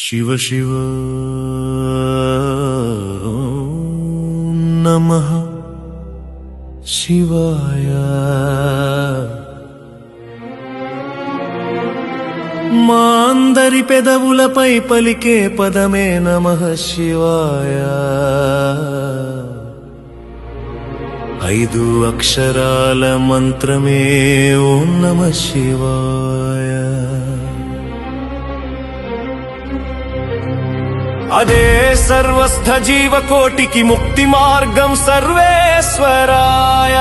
శివ శివ నమః శివాయ. మా అందరి పెదవులపై పలికే పదమే నమః శివాయ. 5 అక్షరాల మంత్రమే ఓం నమః శివాయ. అదే సర్వస్థ జీవకోటికి ముక్తి మార్గం సర్వేశ్వరాయ.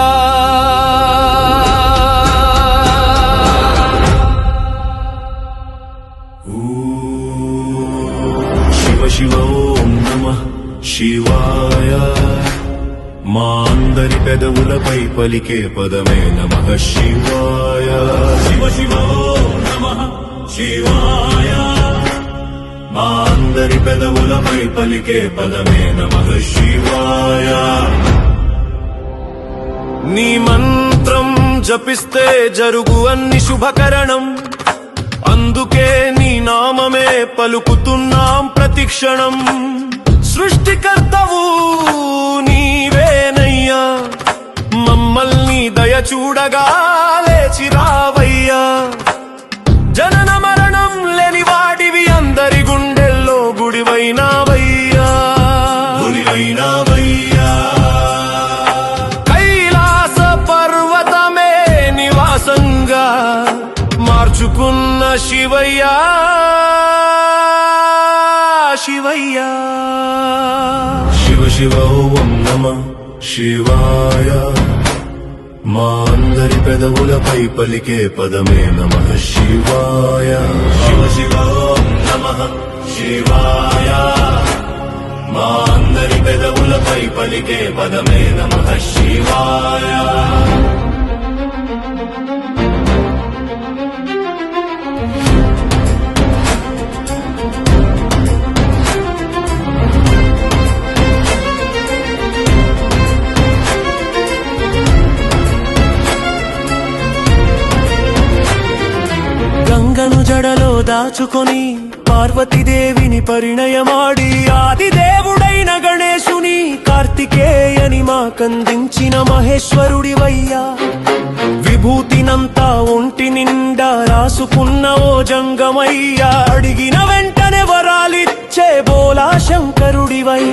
శివ శివ ఓం నమః శివాయ. మా అందరి పెదవులపై పలికే పదమే నమః శివాయ. శివ శివ ఓం నమః శివాయ. మా అందరి పెదవులపై పలికే పదమే నమః శివాయ. నీ మంత్రం జపిస్తే జరుగు అన్ని శుభకరణం. అందుకే నీ నామమే పలుకుతున్నాం ప్రతిక్షణం. సృష్టికర్తవు నీవేనయ్యా, మమ్మల్ని దయ చూడగా లేచి రావయ్యా. జనన మరణం లేని వాడివి, అందరి గుండెల్లో గుడివైనావయ్యా. కైలాస పర్వతమే నివాసంగా మార్చుకున్న శివయ్యా. శివయ్యా శివ శివ ఓం నమః శివాయ. మా అందరి పెదవులపై పలికే పదమే నమః శివాయ. శివ శివ ఓం నమః శివాయ. మా అందరి పెదవులపై పలికే పదమే నమః శివాయ. గంగను జడలో దాచుకొని పార్వతీదేవిని పరిణయమాడి ఆదిదేవుడైన గణేశుని కార్తికేయని మాకందించిన మహేశ్వరుడివయ్యా. విభూతినంతా ఒంటి నిండా రాసుకున్న ఓ జంగమయ్యా. అడిగిన వెంటనే వరాలిచ్చే బోలా శంకరుడివై.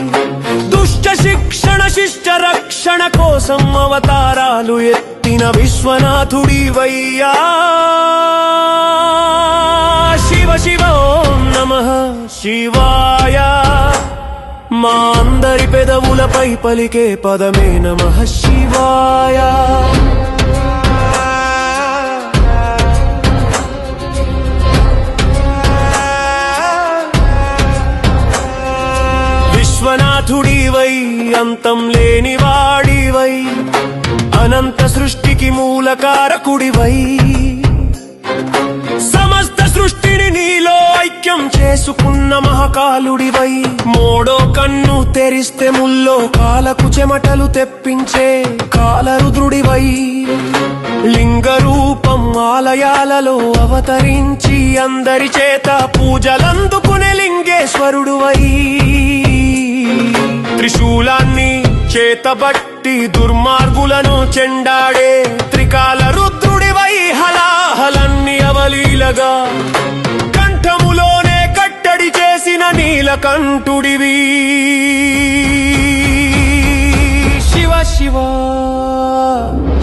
దుష్ట శిక్షణ శిష్ట రక్షణ కోసం అవతారాలు ఎత్తిన విశ్వనాథుడివయ్యా. శివ శివ ఓం నమః శివాయ. మా అందరి పెదవులపై పలికే పదమే నమః శివాయ. విశ్వనాథుడివై, అంతం లేని వాడివై, అనంత సృష్టికి మూలకారకుడివై. సమస్త సృష్టిని నీలో ఐక్యం చేసుకున్న మహాకాలుడివై. మోడో కన్ను తెరిస్తే ముల్లో కాలకు చెమటలు తెప్పించే కాలరుద్రుడివై. లింగ రూపం ఆలయాలలో అవతరించి అందరి చేత పూజలందుకునే లింగేశ్వరుడువై. త్రిశూలాన్ని చేతబట్టి దుర్మార్గులను చెండాడే త్రికాల రుద్రుడివై. హలాహలన్ని అవలీలగా కంఠములోనే కట్టడి చేసిన నీలకంఠుడివి. శివ శివ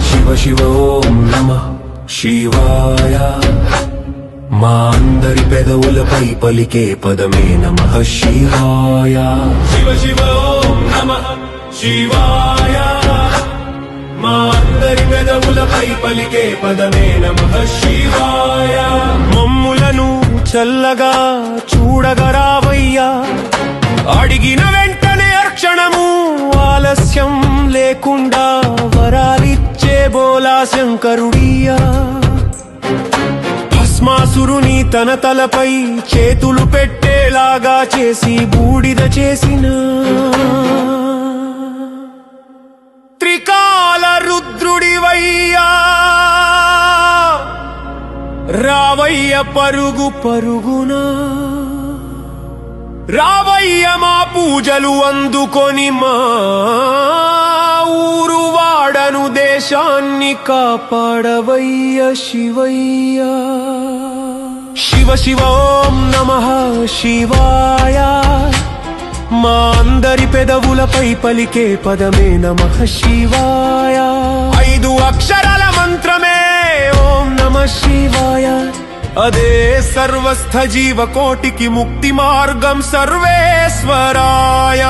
శివ శివ ఓం నమః శివాయ. మా అందరి పెదవులపై పలికే పదమే నమః శివాయ. శివ శివ ఓం నమః శివాయ. మా అందరి పెదవులపై పలికే పదమే నమః శివాయ. మమ్ములను చల్లగా చూడగరావయ్యా. అడిగిన వెంటనే అర్చనము ఆలస్యం లేకుండా వరాలిచ్చే బోలా శంకరుడియా. భస్మాసురుని తన తలపై చేతులు పెట్టేలాగా చేసి బూడిద చేసిన త్రికాల రుద్రుడివయ్యా. రావయ్య పరుగు పరుగునా రావయ్య మా పూజలు అందుకొని మా ఊరు వాడను దేశాన్ని కాపాడవయ్య శివయ్య. శివ శివ ఓం నమః శివాయ. మా అందరి పెదవులపై పలికే పదమే నమః శివాయ. 5 అక్షరాల మంత్రమే ఓం నమః శివాయ. అదే సర్వస్థ జీవకోటికి ముక్తి మార్గం సర్వేశ్వరాయ.